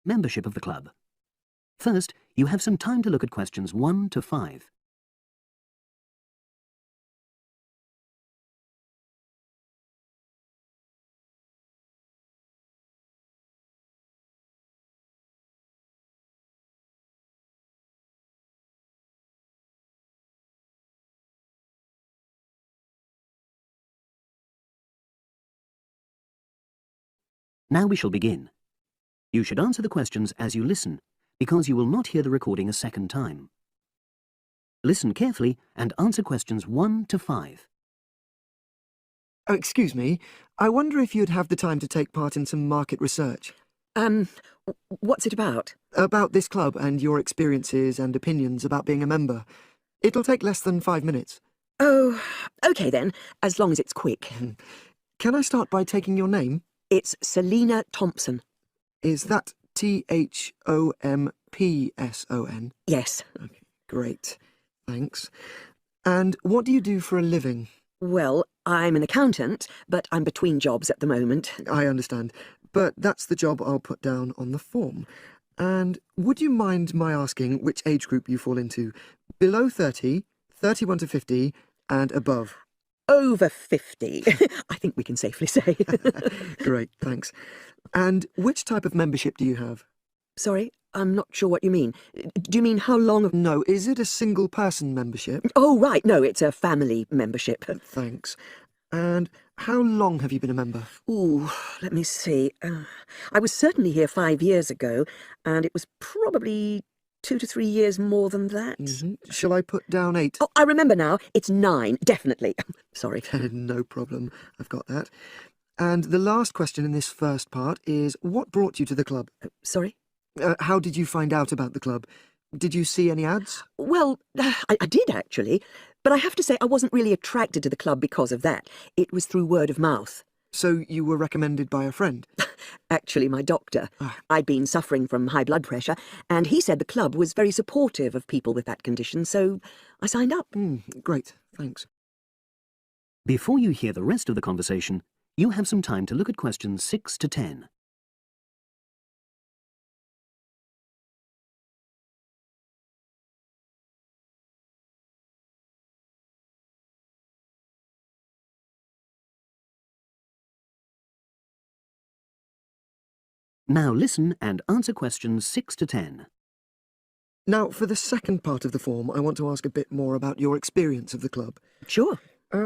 Membership of the club. First, you have some time to look at questions 1 to 5. Now we shall begin. You should answer the questions as you listen, because you will not hear the recording a second time. Listen carefully and answer questions 1 to 5. Oh, excuse me. I wonder if you'd have the time to take part in some market research. What's it about? About this club and your experiences and opinions about being a member. It'll take less than 5 minutes. Oh, OK then, as long as it's quick. Can I start by taking your name? It's Selina Thompson. Is that Thompson? Yes. Okay, great. Thanks. And what do you do for a living? Well, I'm an accountant, but I'm between jobs at the moment. I understand. But that's the job I'll put down on the form. And would you mind my asking which age group you fall into? Below 30, 31 to 50, and above? Over 50, I think we can safely say. Great, thanks. And which type of membership do you have? Sorry, I'm not sure what you mean. Do you mean how long of... No, is it a single-person membership? Oh, right, no, it's a family membership. Thanks. And how long have you been a member? Ooh, let me see. I was certainly here 5 years ago, and it was probably 2 to 3 years more than that. Shall I put down 8? Oh, I remember now. It's 9, definitely. Sorry. No problem. I've got that. And the last question in this first part is, what brought you to the club? Sorry? How did you find out about the club? Did you see any ads? Well, I did actually, but I have to say I wasn't really attracted to the club because of that. It was through word of mouth. So you were recommended by a friend? Actually, my doctor. I'd been suffering from high blood pressure, and he said the club was very supportive of people with that condition, so I signed up. Great, thanks. Before you hear the rest of the conversation, you have some time to look at questions 6 to 10. Now listen and answer questions 6 to 10. Now, for the second part of the form, I want to ask a bit more about your experience of the club. Sure.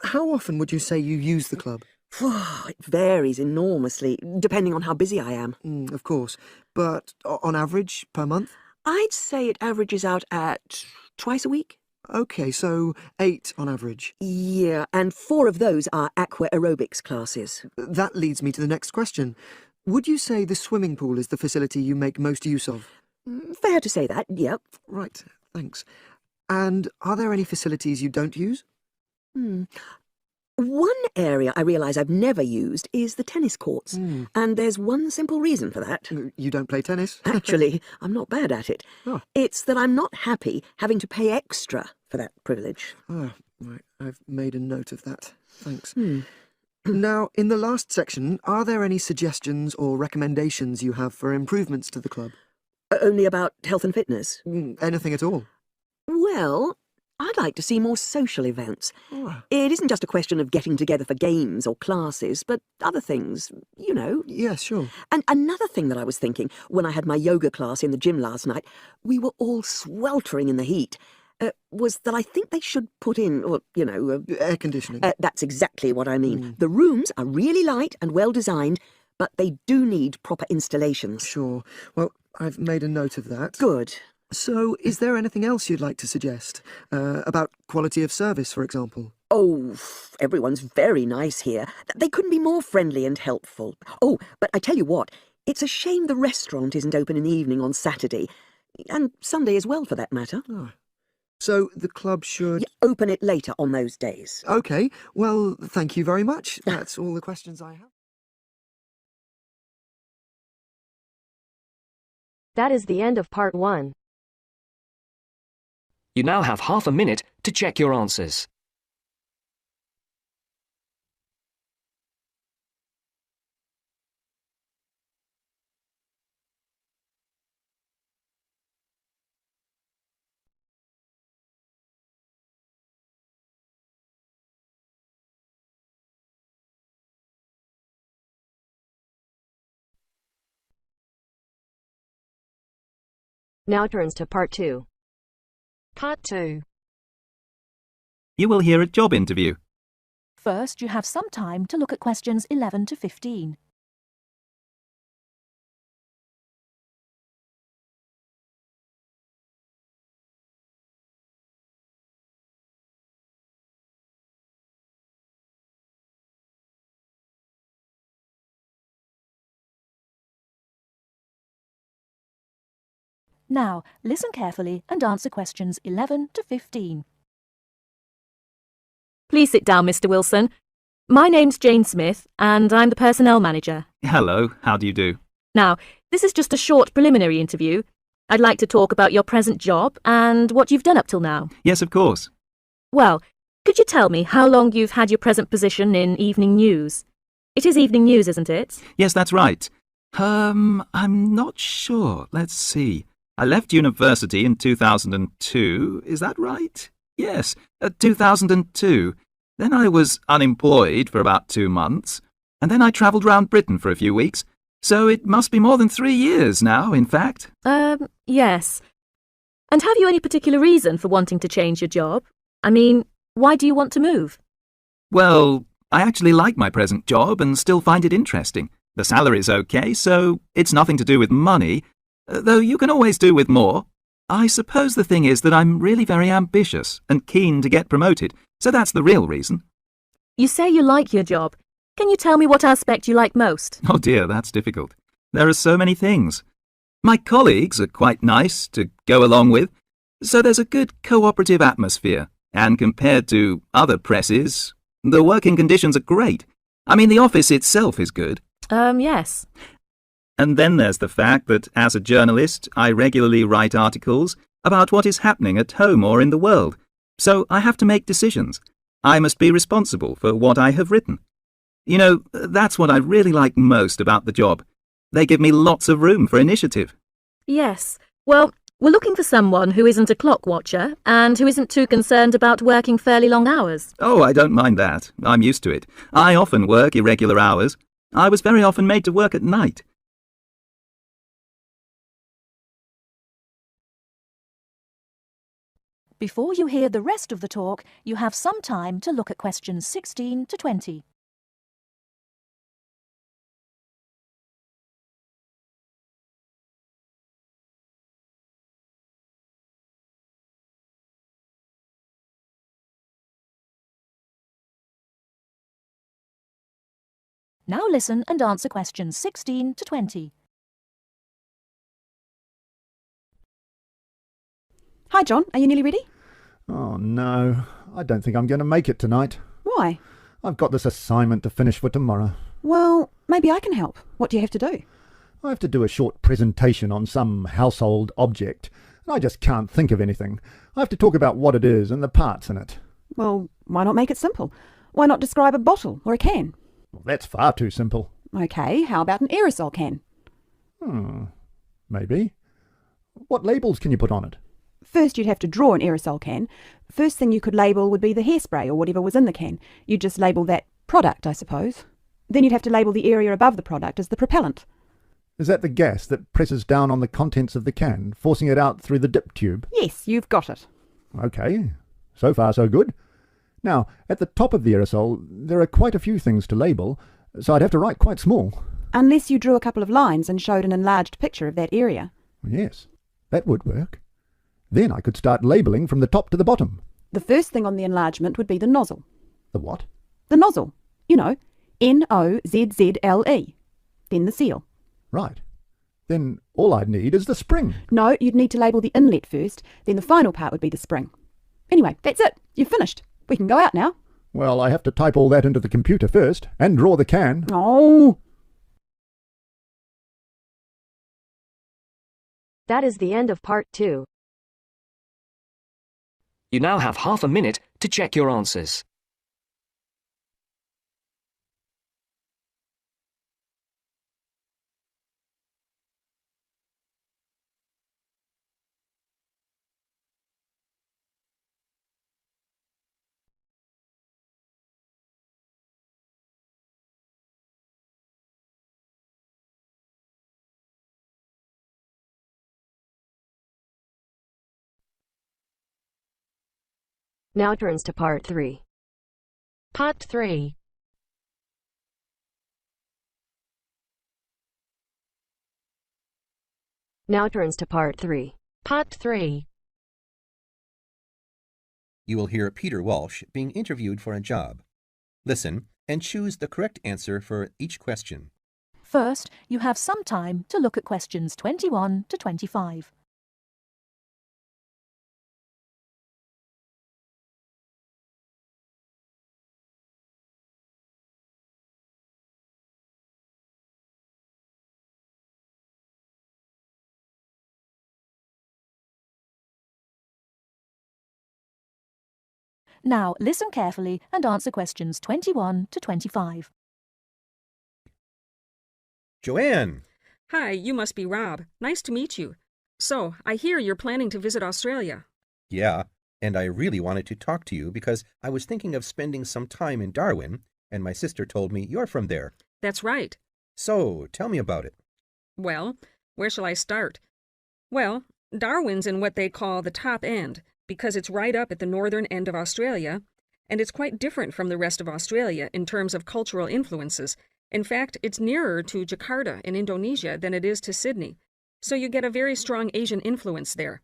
How often would you say you use the club? It varies enormously, depending on how busy I am. Of course. But on average, per month? I'd say it averages out at twice a week. OK, so 8 on average. Yeah, and 4 of those are aqua aerobics classes. That leads me to the next question. Would you say the swimming pool is the facility you make most use of? Fair to say that, yep. Right, thanks. And are there any facilities you don't use? One area I realise I've never used is the tennis courts, and there's one simple reason for that. You don't play tennis? Actually, I'm not bad at it. Oh. It's that I'm not happy having to pay extra for that privilege. Oh, right. I've made a note of that. Thanks. Now, in the last section, are there any suggestions or recommendations you have for improvements to the club? Only about health and fitness? Anything at all? Well, I'd like to see more social events. It isn't just a question of getting together for games or classes, but other things, you know. Yes, sure. And another thing that I was thinking, when I had my yoga class in the gym last night, we were all sweltering in the heat, was that I think they should put in, or, you know... air conditioning. That's exactly what I mean. The rooms are really light and well designed, but they do need proper installations. Sure. Well, I've made a note of that. Good. So, is there anything else you'd like to suggest? About quality of service, for example? Oh, everyone's very nice here. They couldn't be more friendly and helpful. Oh, but I tell you what, it's a shame the restaurant isn't open in the evening on Saturday, and Sunday as well, for that matter. So, the club should... open it later on those days. OK, well, thank you very much. That's all the questions I have. That is the end of part 1. You now have half a minute to check your answers. Now turns to part 2. Part 2. You will hear a job interview. First, you have some time to look at questions 11 to 15. Now, listen carefully and answer questions 11 to 15. Please sit down, Mr. Wilson. My name's Jane Smith, and I'm the personnel manager. Hello, how do you do? Now, this is just a short preliminary interview. I'd like to talk about your present job and what you've done up till now. Yes, of course. Well, could you tell me how long you've had your present position in evening news? It is evening news, isn't it? Yes, that's right. I'm not sure. Let's see. I left university in 2002. Is that right? Yes, 2002. Then I was unemployed for about 2 months, and then I travelled round Britain for a few weeks. So it must be more than 3 years now, in fact. Yes. And have you any particular reason for wanting to change your job? I mean, why do you want to move? Well, I actually like my present job and still find it interesting. The salary's okay, so it's nothing to do with money, though you can always do with more. I suppose the thing is that I'm really very ambitious and keen to get promoted, so that's the real reason. You say you like your job. Can you tell me what aspect you like most? Oh dear, that's difficult. There are so many things. My colleagues are quite nice to go along with, so there's a good cooperative atmosphere, and compared to other presses, the working conditions are great. I mean, the office itself is good. Yes. And then there's the fact that, as a journalist, I regularly write articles about what is happening at home or in the world, so I have to make decisions. I must be responsible for what I have written. You know, that's what I really like most about the job. They give me lots of room for initiative. Yes. Well, we're looking for someone who isn't a clock watcher and who isn't too concerned about working fairly long hours. Oh, I don't mind that. I'm used to it. I often work irregular hours. I was very often made to work at night. Before you hear the rest of the talk, you have some time to look at questions 16 to 20. Now listen and answer questions 16 to 20. Hi, John. Are you nearly ready? Oh, no. I don't think I'm going to make it tonight. Why? I've got this assignment to finish for tomorrow. Well, maybe I can help. What do you have to do? I have to do a short presentation on some household object, and I just can't think of anything. I have to talk about what it is and the parts in it. Well, why not make it simple? Why not describe a bottle or a can? Well, that's far too simple. Okay, how about an aerosol can? Maybe. What labels can you put on it? First, you'd have to draw an aerosol can. First thing you could label would be the hairspray or whatever was in the can. You'd just label that product, I suppose. Then you'd have to label the area above the product as the propellant. Is that the gas that presses down on the contents of the can, forcing it out through the dip tube? Yes, you've got it. Okay, so far so good. Now, at the top of the aerosol, there are quite a few things to label, so I'd have to write quite small. Unless you drew a couple of lines and showed an enlarged picture of that area. Yes, that would work. Then I could start labelling from the top to the bottom. The first thing on the enlargement would be the nozzle. The what? The nozzle. You know, Nozzle. Then the seal. Right. Then all I'd need is the spring. No, you'd need to label the inlet first, then the final part would be the spring. Anyway, that's it. You've finished. We can go out now. Well, I have to type all that into the computer first, and draw the can. Oh! That is the end of part 2. You now have half a minute to check your answers. Now turns to Part 3. Part 3. Now turns to Part 3. Part 3. You will hear Peter Walsh being interviewed for a job. Listen and choose the correct answer for each question. First, you have some time to look at questions 21 to 25. Now, listen carefully and answer questions 21 to 25. Joanne! Hi, you must be Rob. Nice to meet you. So, I hear you're planning to visit Australia. Yeah, and I really wanted to talk to you because I was thinking of spending some time in Darwin, and my sister told me you're from there. That's right. So, tell me about it. Well, where shall I start? Well, Darwin's in what they call the top end, because it's right up at the northern end of Australia, and it's quite different from the rest of Australia in terms of cultural influences. In fact, it's nearer to Jakarta in Indonesia than it is to Sydney, so you get a very strong Asian influence there.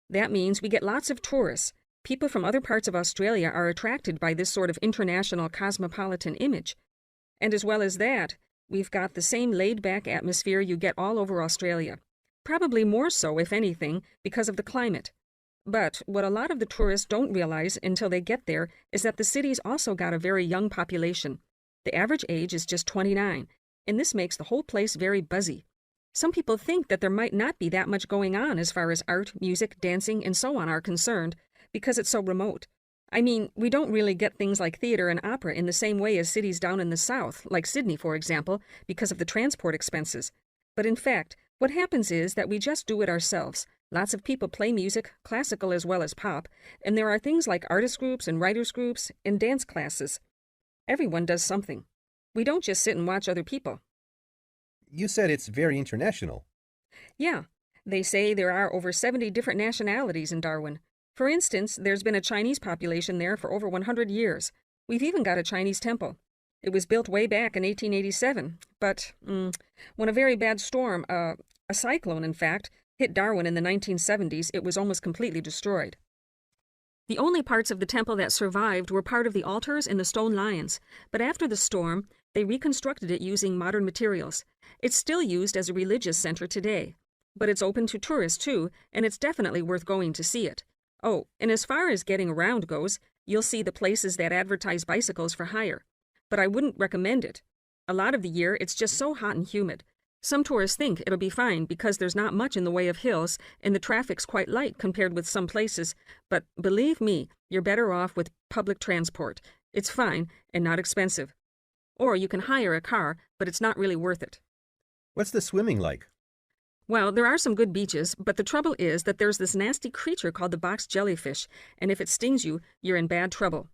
That means we get lots of tourists. People from other parts of Australia are attracted by this sort of international cosmopolitan image. And as well as that, we've got the same laid-back atmosphere you get all over Australia. Probably more so, if anything, because of the climate. But what a lot of the tourists don't realize until they get there is that the city's also got a very young population. The average age is just 29, and this makes the whole place very buzzy. Some people think that there might not be that much going on as far as art, music, dancing, and so on are concerned, because it's so remote. I mean, we don't really get things like theater and opera in the same way as cities down in the south, like Sydney, for example, because of the transport expenses. But in fact, what happens is that we just do it ourselves. Lots of people play music, classical as well as pop, and there are things like artist groups and writers groups and dance classes. Everyone does something. We don't just sit and watch other people. You said it's very international. Yeah, they say there are over 70 different nationalities in Darwin. For instance, there's been a Chinese population there for over 100 years. We've even got a Chinese temple. It was built way back in 1887, but when a very bad storm, a cyclone in fact, hit Darwin in the 1970s, it was almost completely destroyed. The only parts of the temple that survived were part of the altars and the stone lions, but after the storm, they reconstructed it using modern materials. It's still used as a religious center today, but it's open to tourists too, and it's definitely worth going to see it. Oh, and as far as getting around goes, you'll see the places that advertise bicycles for hire, but I wouldn't recommend it. A lot of the year, it's just so hot and humid. Some tourists think it'll be fine because there's not much in the way of hills and the traffic's quite light compared with some places, but believe me, you're better off with public transport. It's fine and not expensive. Or you can hire a car, but it's not really worth it. What's the swimming like? Well, there are some good beaches, but the trouble is that there's this nasty creature called the box jellyfish, and if it stings you, you're in bad trouble.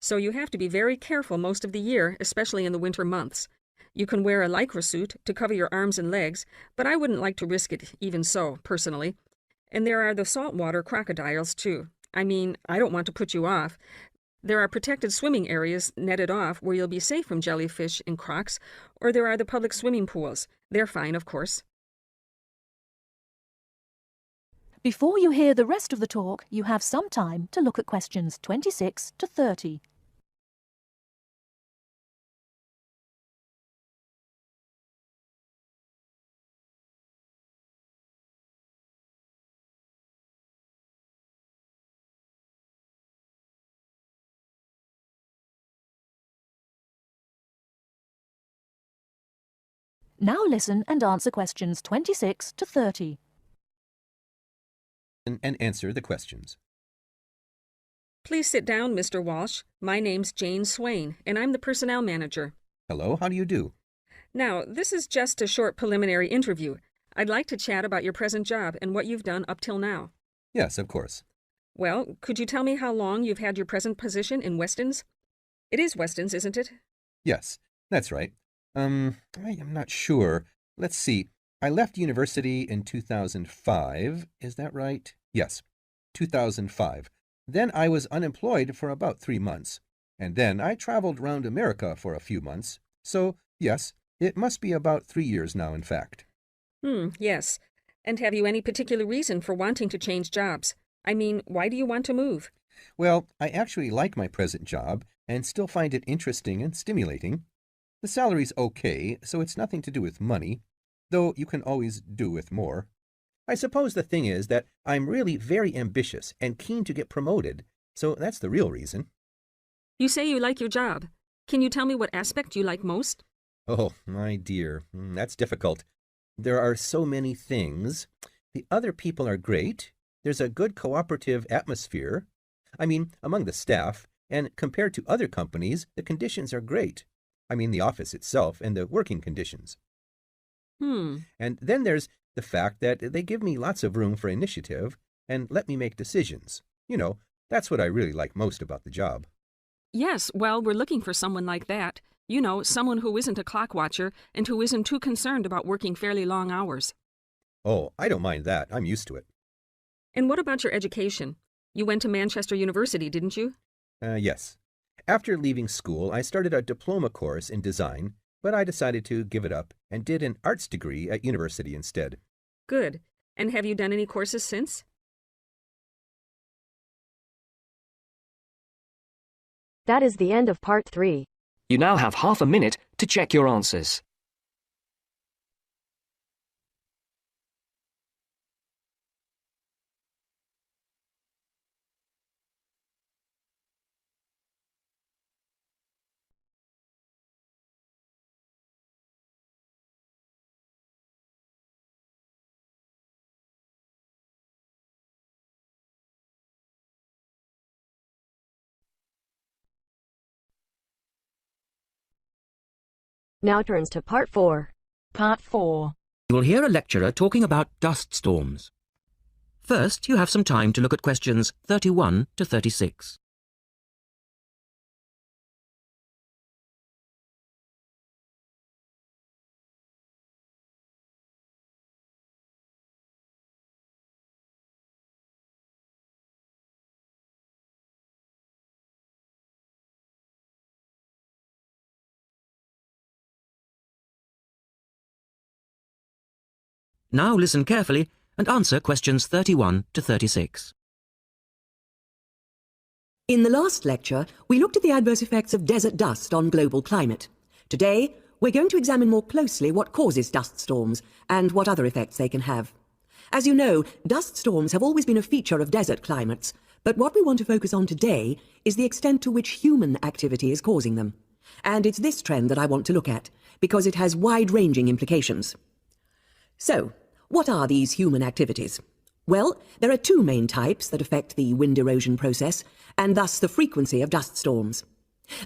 So you have to be very careful most of the year, especially in the winter months. You can wear a lycra suit to cover your arms and legs, but I wouldn't like to risk it even so, personally. And there are the saltwater crocodiles, too. I mean, I don't want to put you off. There are protected swimming areas netted off where you'll be safe from jellyfish and crocs, or there are the public swimming pools. They're fine, of course. Before you hear the rest of the talk, you have some time to look at questions 26 to 30. Now listen and answer questions 26 to 30. And answer the questions. Please sit down, Mr. Walsh. My name's Jane Swain, and I'm the personnel manager. Hello, how do you do? Now, this is just a short preliminary interview. I'd like to chat about your present job and what you've done up till now. Yes, of course. Well, could you tell me how long you've had your present position in Weston's? It is Weston's, isn't it? Yes, that's right. I am not sure. Let's see. I left university in 2005. Is that right? Yes, 2005. Then I was unemployed for about 3 months, and then I traveled round America for a few months. So, yes, it must be about 3 years now, in fact. Yes. And have you any particular reason for wanting to change jobs? I mean, why do you want to move? Well, I actually like my present job and still find it interesting and stimulating. The salary's okay, so it's nothing to do with money, though you can always do with more. I suppose the thing is that I'm really very ambitious and keen to get promoted, so that's the real reason. You say you like your job. Can you tell me what aspect you like most? Oh, my dear, that's difficult. There are so many things. The other people are great. There's a good cooperative atmosphere. I mean, among the staff, and compared to other companies, the conditions are great. I mean, the office itself and the working conditions. And then there's the fact that they give me lots of room for initiative and let me make decisions. You know, that's what I really like most about the job. Yes, well, we're looking for someone like that. You know, someone who isn't a clock watcher and who isn't too concerned about working fairly long hours. Oh, I don't mind that. I'm used to it. And what about your education? You went to Manchester University, didn't you? Yes. After leaving school, I started a diploma course in design, but I decided to give it up and did an arts degree at university instead. Good. And have you done any courses since? That is the end of part 3. You now have half a minute to check your answers. Now turns to part 4. Part 4. You will hear a lecturer talking about dust storms. First, you have some time to look at questions 31 to 36. Now listen carefully and answer questions 31 to 36. In the last lecture, we looked at the adverse effects of desert dust on global climate. Today, we're going to examine more closely what causes dust storms and what other effects they can have. As you know, dust storms have always been a feature of desert climates, but what we want to focus on today is the extent to which human activity is causing them. And it's this trend that I want to look at, because it has wide-ranging implications. So, what are these human activities? Well, there are two main types that affect the wind erosion process, and thus the frequency of dust storms.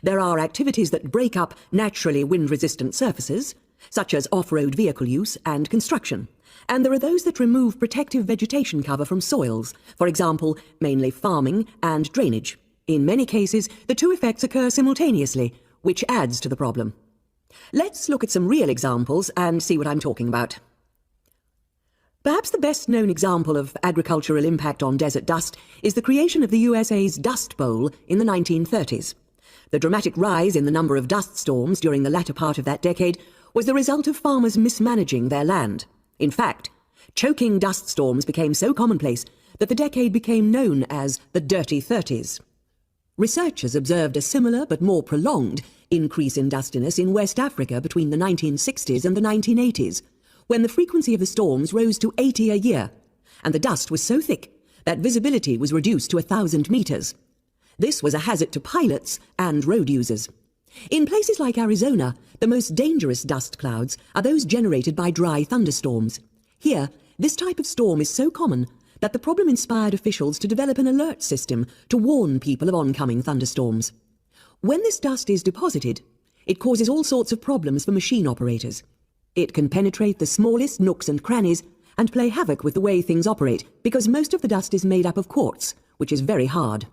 There are activities that break up naturally wind-resistant surfaces, such as off-road vehicle use and construction, and there are those that remove protective vegetation cover from soils, for example, mainly farming and drainage. In many cases, the two effects occur simultaneously, which adds to the problem. Let's look at some real examples and see what I'm talking about. Perhaps the best-known example of agricultural impact on desert dust is the creation of the USA's Dust Bowl in the 1930s. The dramatic rise in the number of dust storms during the latter part of that decade was the result of farmers mismanaging their land. In fact, choking dust storms became so commonplace that the decade became known as the Dirty 30s. Researchers observed a similar but more prolonged increase in dustiness in West Africa between the 1960s and the 1980s, when the frequency of the storms rose to 80 a year, and the dust was so thick that visibility was reduced to 1,000 meters. This was a hazard to pilots and road users. In places like Arizona, the most dangerous dust clouds are those generated by dry thunderstorms. Here, this type of storm is so common that the problem inspired officials to develop an alert system to warn people of oncoming thunderstorms. When this dust is deposited, it causes all sorts of problems for machine operators. It can penetrate the smallest nooks and crannies and play havoc with the way things operate, because most of the dust is made up of quartz, which is very hard.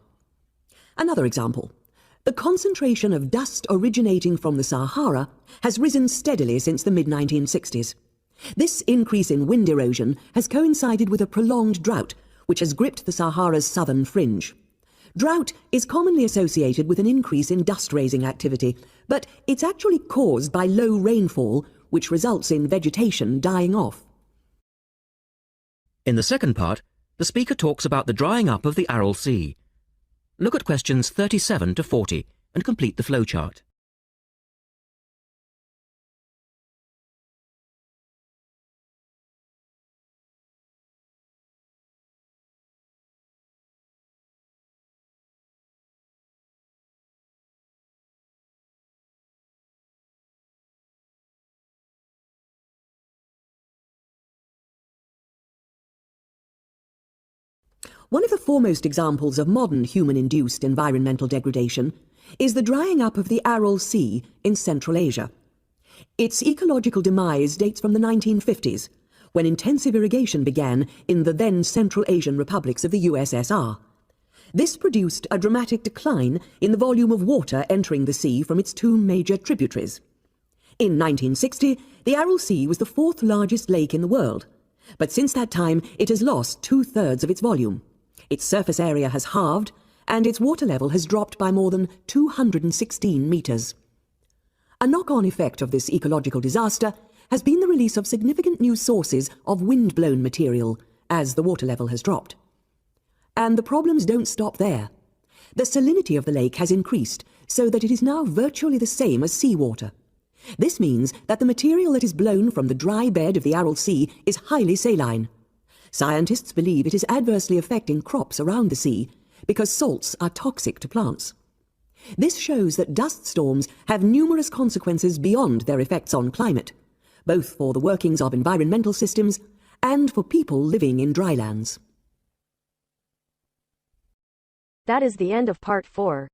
Another example. The concentration of dust originating from the Sahara has risen steadily since the mid-1960s. This increase in wind erosion has coincided with a prolonged drought, which has gripped the Sahara's southern fringe. Drought is commonly associated with an increase in dust-raising activity, but it's actually caused by low rainfall, which results in vegetation dying off. In the second part, the speaker talks about the drying up of the Aral Sea. Look at questions 37 to 40 and complete the flowchart. One of the foremost examples of modern human-induced environmental degradation is the drying up of the Aral Sea in Central Asia. Its ecological demise dates from the 1950s, when intensive irrigation began in the then Central Asian republics of the USSR. This produced a dramatic decline in the volume of water entering the sea from its two major tributaries. In 1960, the Aral Sea was the fourth largest lake in the world, but since that time it has lost 2/3 of its volume. Its surface area has halved, and its water level has dropped by more than 216 metres. A knock-on effect of this ecological disaster has been the release of significant new sources of wind-blown material as the water level has dropped. And the problems don't stop there. The salinity of the lake has increased so that it is now virtually the same as seawater. This means that the material that is blown from the dry bed of the Aral Sea is highly saline. Scientists believe it is adversely affecting crops around the sea because salts are toxic to plants. This shows that dust storms have numerous consequences beyond their effects on climate, both for the workings of environmental systems and for people living in drylands. That is the end of part 4.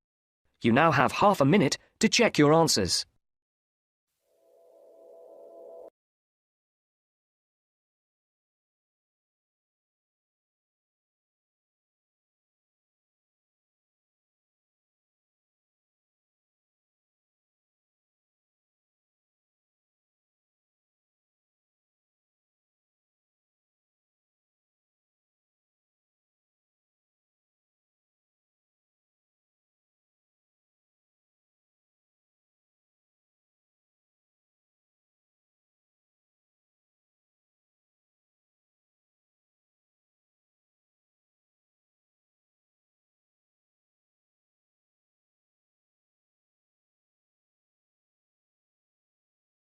You now have half a minute to check your answers.